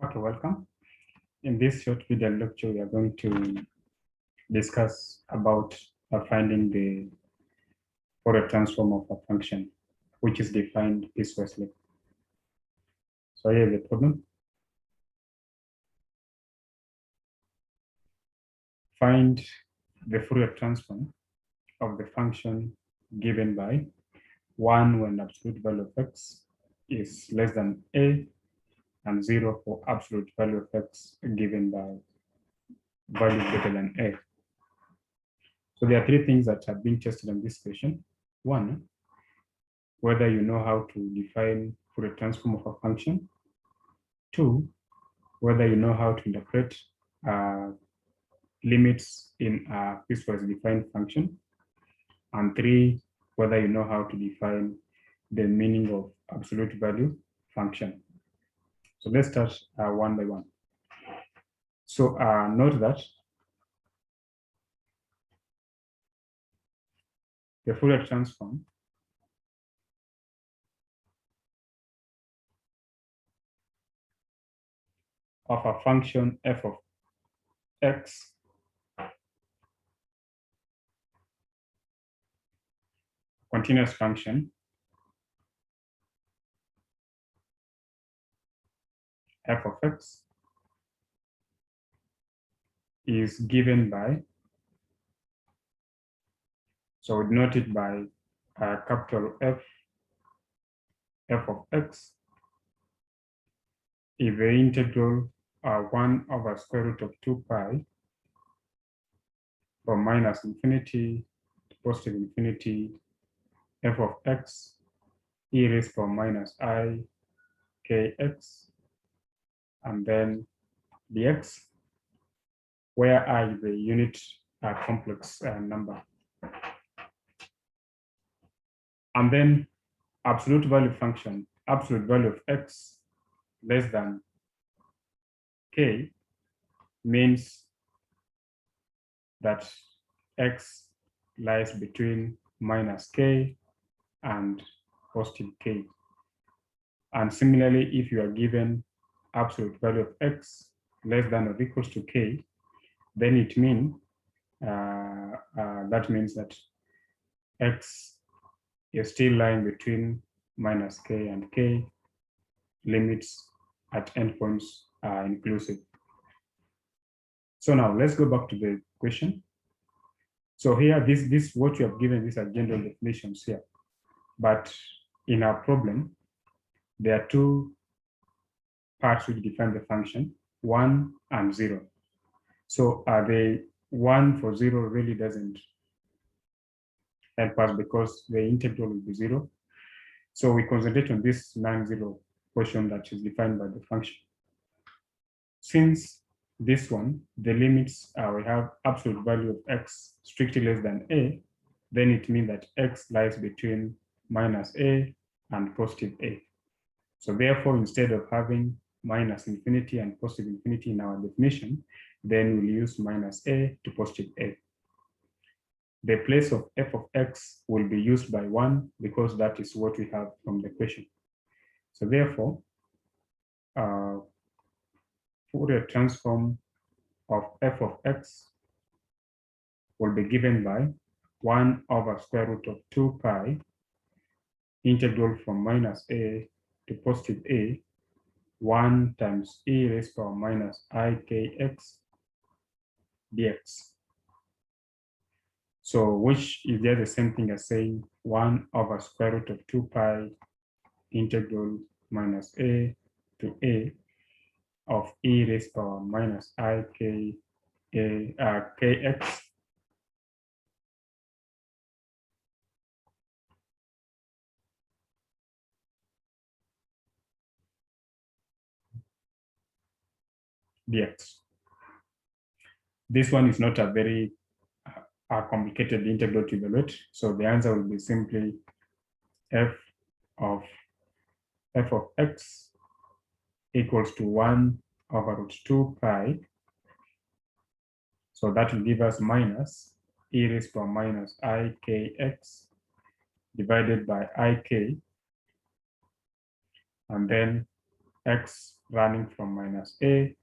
Okay, welcome. In this short video lecture, we are going to discuss about finding the Fourier transform of a function, which is defined piecewise. So here is the problem. Find the Fourier transform of the function given by 1 when absolute value of x is less than a, and 0 for absolute value of x given by value greater than a. So there are three things that are being tested in this question. One, whether you know how to define Fourier transform of a function. Two, whether you know how to interpret limits in a piecewise defined function. And three, whether you know how to define the meaning of absolute value function. So let's start one by one. So note that the Fourier transform of a function f of x continuous function f of x is given by, so we denote it by capital F of x if the integral 1 over square root of 2 pi from minus infinity to positive infinity f of x e raised to minus I kx, and then dx, where I is the unit complex number. And then absolute value function, absolute value of x less than k means that x lies between minus k and positive k. And similarly, if you are given absolute value of x less than or equals to k, then it means that means that x is still lying between minus k and k, limits at endpoints are inclusive. So now let's go back to the question. So here, this what you have given, these are general definitions here. But in our problem, there are two parts which define the function, 1 and 0. So the 1 for 0 really doesn't help us because the integral will be 0. So we concentrate on this non-zero portion that is defined by the function. Since this one, the limits we have absolute value of x strictly less than a, then it means that x lies between minus a and positive a. So therefore, instead of having minus infinity and positive infinity in our definition, then we'll use minus a to positive a. The place of f of x will be used by 1 because that is what we have from the question. So therefore, Fourier transform of f of x will be given by 1 over square root of 2 pi integral from minus a to positive a 1 times e raised to minus I kx dx. So which is just the same thing as saying 1 over square root of 2 pi integral minus a to a of e raised to minus I kx dx. This one is not a very complicated integral to evaluate. So the answer will be simply f of x equals to 1 over root 2 pi. So that will give us minus e raised to minus I kx divided by I k, and then x running from minus a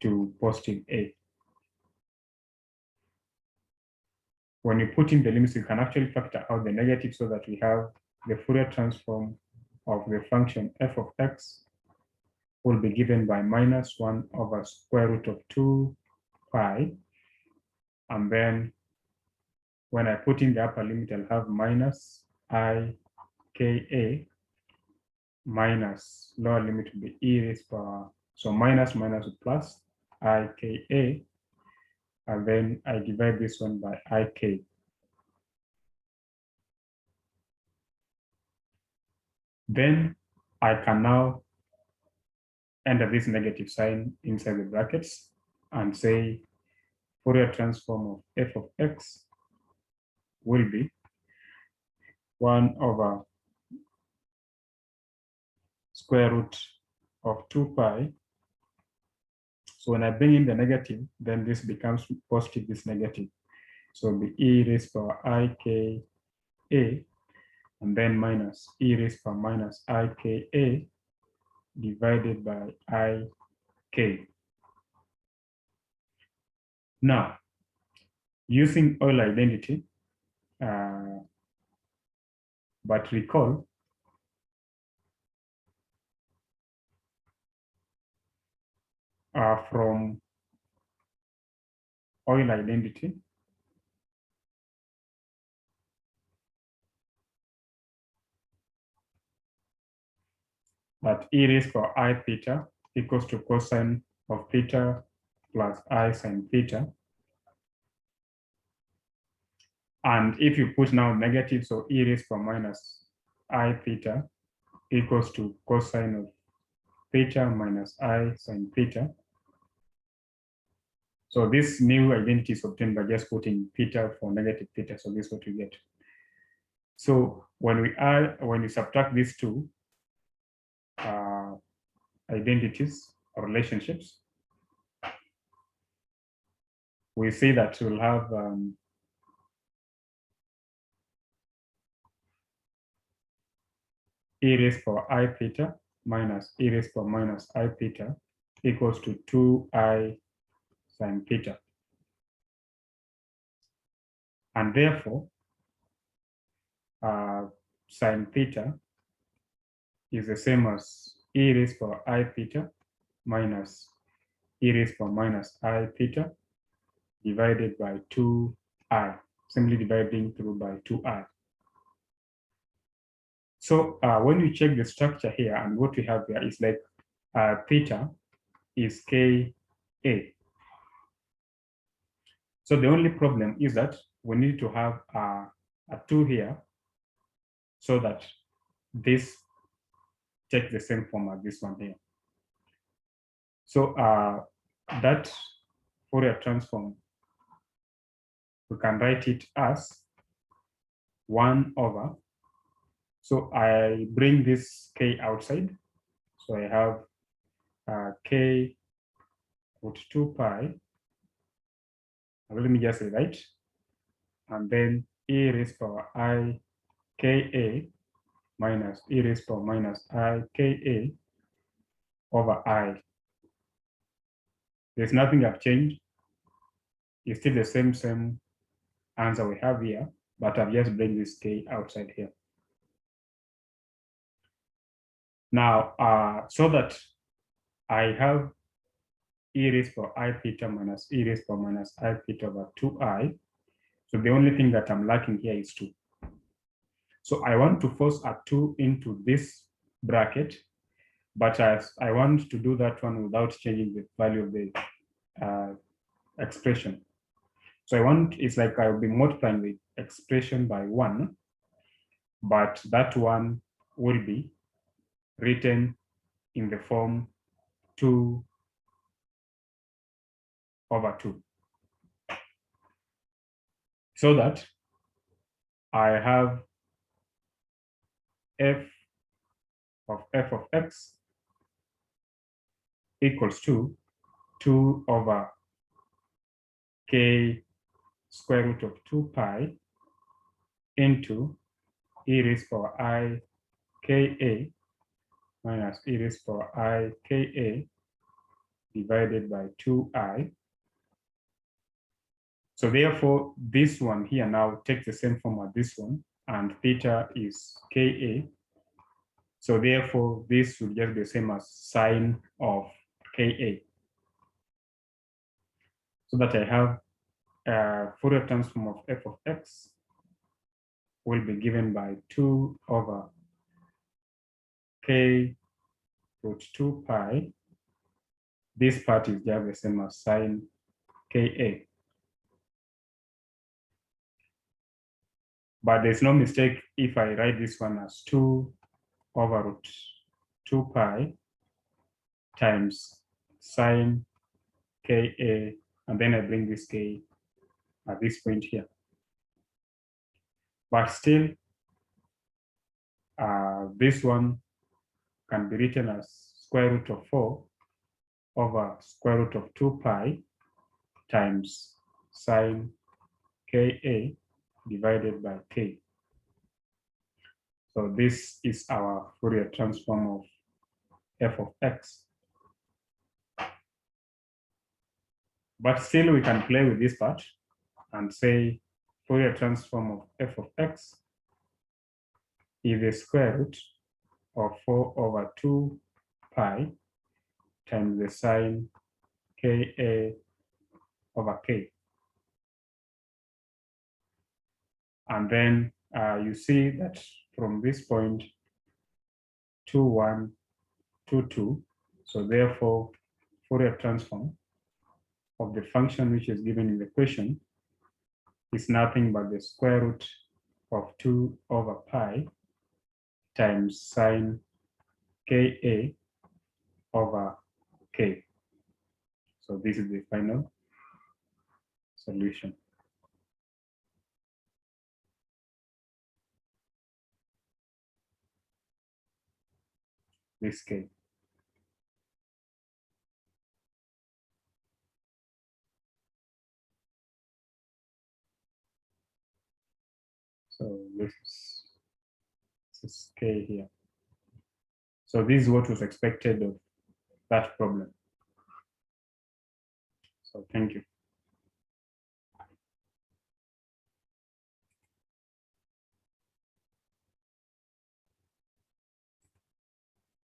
to positive a. When you put in the limits, you can actually factor out the negative so that we have the Fourier transform of the function f of x will be given by minus 1 over square root of 2 pi. And then when I put in the upper limit, I'll have minus I ka minus lower limit will be e raised power. So minus with plus I ka, and then I divide this one by ik. Then I can now enter this negative sign inside the brackets and say Fourier transform of f of x will be 1 over square root of 2 pi. So when I bring in the negative, then this becomes positive, this negative. So it'll be e raised power I k a, and then minus e raised power minus I k a divided by I k. Now, using Euler identity, but recall from Euler identity, that e raised power I theta equals to cosine of theta plus I sine theta. And if you put now negative, so e raised power minus I theta equals to cosine of theta minus I sine theta. So this new identity is obtained by just putting theta for negative theta. So this is what you get. So when we subtract these two identities or relationships, we see that we'll have e raised power I theta minus e raised power minus I theta equals to 2I sine theta. And therefore, sine theta is the same as e raised power I theta minus e raised power minus I theta divided by 2I, simply dividing through by 2I. So when you check the structure here, and what we have here is like theta is Ka. So the only problem is that we need to have a 2 here so that this takes the same form as this one here. So that Fourier transform, we can write it as 1 over. So I bring this k outside. So I have k root 2 pi. Let me just rewrite. And then e raised power I ka minus e raised power minus I ka over I. There's nothing I've changed. It's still the same answer we have here, but I've just bring this k outside here. Now, so that I have e raised power I theta minus e raised power minus I theta over 2I. So the only thing that I'm lacking here is 2. So I want to force a 2 into this bracket, but I want to do that one without changing the value of the expression. So it's like I'll be multiplying the expression by 1, but that one will be written in the form 2 over 2. So that I have f of x equals to 2 over k square root of 2 pi into e raised power I ka minus e raised to power I ka divided by 2I. So therefore, this one here now takes the same form as this one, and theta is ka. So therefore, this will just be the same as sine of ka. So that I have Fourier transform of f of x will be given by 2 over k root 2 pi. This part is just the same as sine ka. But there's no mistake if I write this one as 2 over root 2 pi times sine ka, and then I bring this k at this point here. But still, this one can be written as square root of 4 over square root of 2 pi times sine ka divided by k. So this is our Fourier transform of f of x. But still, we can play with this part and say Fourier transform of f of x is the square root of 4 over 2 pi times the sine ka over k. And then you see that from this point, 2, 1, 2, 2. So therefore, Fourier transform of the function which is given in the question is nothing but the square root of 2 over pi times sine ka over k. So this is the final solution. This k. So this is k here. So this is what was expected of that problem. So thank you.